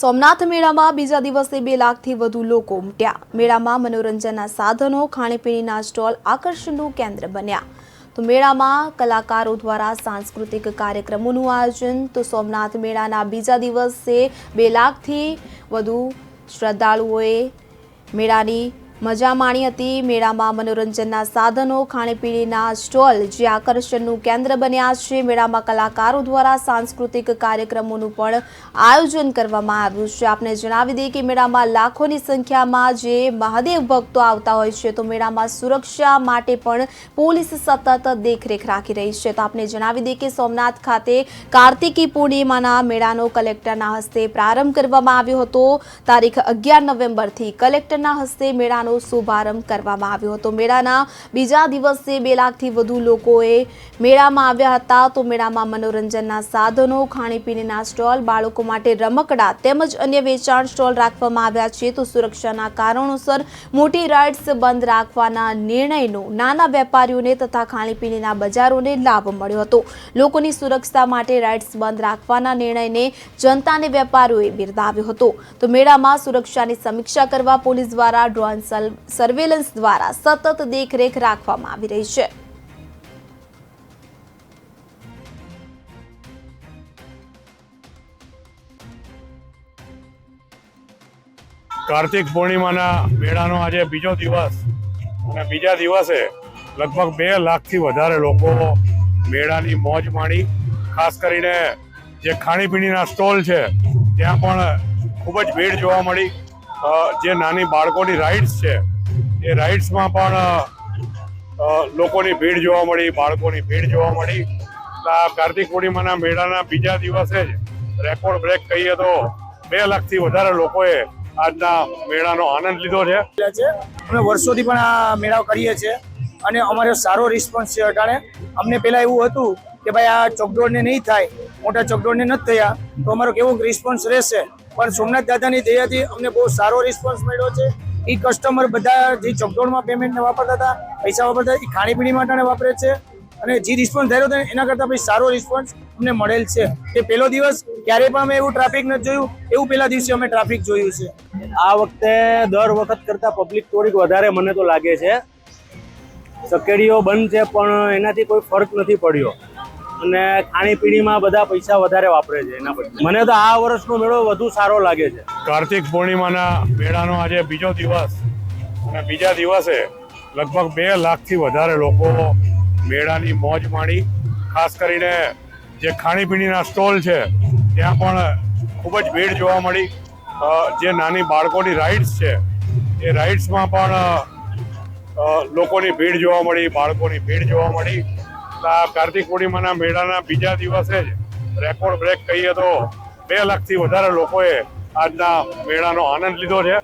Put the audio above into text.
સોમનાથ મેળામાં બીજા દિવસે 2 લાખથી વધુ લોકો ઉમટ્યા। મેળામાં મનોરંજનના સાધનો, ખાણીપીણીના સ્ટોલ આકર્ષણનું કેન્દ્ર બન્યા। તો મેળામાં કલાકારો દ્વારા સાંસ્કૃતિક કાર્યક્રમોનું આયોજન। તો સોમનાથ મેળાના બીજા દિવસે 2 લાખથી વધુ શ્રદ્ધાળુઓએ મેળાની મજા માણી હતી। મેળામાં મનોરંજનના સાધનો, ખાણીપીણીના સ્ટોલ જે આકર્ષણનું કેન્દ્ર બન્યા છે। મેળામાં કલાકારો દ્વારા સાંસ્કૃતિક કાર્યક્રમોનું પણ આયોજન કરવામાં આવ્યું છે। આપને જણાવી દઈએ કે મેળામાં લાખોની સંખ્યામાં જે મહાદેવ ભક્તો આવતા હોય છે, તો મેળામાં સુરક્ષા માટે પણ પોલીસ સતત દેખરેખ રાખી રહી છે। તો આપને જણાવી દઈએ કે સોમનાથ ખાતે કાર્તિકી પૂર્ણિમાના મેળાનો કલેક્ટરના હસ્તે પ્રારંભ કરવામાં આવ્યો હતો। તારીખ 11 નવેમ્બરથી કલેક્ટરના હસ્તે મેળાનો શુભારંભ કરવામાં આવ્યો હતો। મેળાના બીજા દિવસે 2 લાખથી વધુ લોકોએ મેળામાં આવ્યા હતા। તો મેળામાં મનોરંજનના સાધનો, ખાણીપીણીના સ્ટોલ, બાળકો માટે રમકડા તેમજ અન્ય વેચાણ સ્ટોલ રાખવામાં આવ્યા છે। તો સુરક્ષાના કારણોસર મોટી રાઇડ્સ બંધ રાખવાના નિર્ણયનો નાના વેપારીઓને તથા ખાણીપીણીના બજારોને લાભ મળ્યો હતો। લોકોની સુરક્ષા માટે રાઇડ્સ બંધ રાખવાના નિર્ણયને જનતા અને વેપારીઓએ બિરદાવ્યો હતો। તો મેળામાં સુરક્ષાની સમીક્ષા કરવા પોલીસ દ્વારા ડ્રોન સર્વેલન્સ દ્વારા સતત દેખરેખ રાખવામાં આવી રહી છે। કાર્તિક પૂર્ણિમાના મેળાનો આજે બીજો દિવસ અને બીજા દિવસે લગભગ 2 લાખથી વધારે લોકો મેળાની મોજ માણી। ખાસ કરીને જે ખાણીપીણીના સ્ટોલ છે ત્યાં પણ ખૂબ જ ભીડ જોવા મળી। જે નાની બાળકોની રાઇડ્સ છે એ રાઇડ્સમાં પણ લોકોની ભીડ જોવા મળી, બાળકોની ભીડ જોવા મળી। આ કાર્તિક પૂર્ણિમાના મેળાના બીજા દિવસે જ રેકોર્ડ બ્રેક કહીએ તો 2 લાખથી વધારે લોકોએ આજના મેળાનો આનંદ લીધો છે। અમે વર્ષોથી પણ આ મેળાઓ કરીએ છીએ અને અમારો સારો રિસ્પોન્સ છે। અટાણે અમને પહેલા એવું હતું કે ભાઈ આ ચોકડોળને નહીં થાય, મોટા ચોકડોળને નથી થયા તો અમારો કેવો રિસ્પોન્સ રહેશે, પણ સોમનાથ દાદાની દયાથી અમને બહુ સારો રિસ્પોન્સ મળ્યો છે। એ કસ્ટમર બધા જે ચોકડોળમાં પેમેન્ટને વાપરતા હતા, પૈસા વાપરતા, એ ખાણીપીણી માટે વાપરે છે અને જે રિસ્પોન્સ થયો હતો એના કરતાં ભાઈ સારો રિસ્પોન્સ અમને મળેલ છે। તે પહેલો દિવસ ક્યારેય પણ અમે એવું ટ્રાફિક નથી જોયું, એવું પહેલા દિવસે અમે ટ્રાફિક જોયું છે। આ વખતે દર વખત કરતા પબ્લિક થોડીક વધારે મને તો લાગે છે। સકેડીઓ બંધ છે પણ એનાથી કોઈ ફરક નથી પડ્યો અને ખાણીપીણીમાં બધા પૈસા વધારે વાપરે છે એના પછી મને તો આ વર્ષનો મેળો વધુ સારો લાગે છે। કાર્તિક પૂર્ણિમાના મેળાનો આજે બીજો દિવસ અને બીજા દિવસે લગભગ 2 લાખથી વધારે લોકો મેળાની મોજ માણી। ખાસ કરીને જે ખાણીપીણીના સ્ટોલ છે ત્યાં પણ ખૂબ જ ભીડ જોવા મળી। જે નાની બાળકોની રાઇડ્સ છે એ રાઇડ્સમાં પણ લોકોની ભીડ જોવા મળી, બાળકોની ભીડ જોવા મળી। આ કાર્તિક પૂર્ણિમાના મેળાના બીજા દિવસે જ રેકોર્ડ બ્રેક કહીએ તો 2 લાખથી વધારે લોકોએ આજના મેળાનો આનંદ લીધો છે।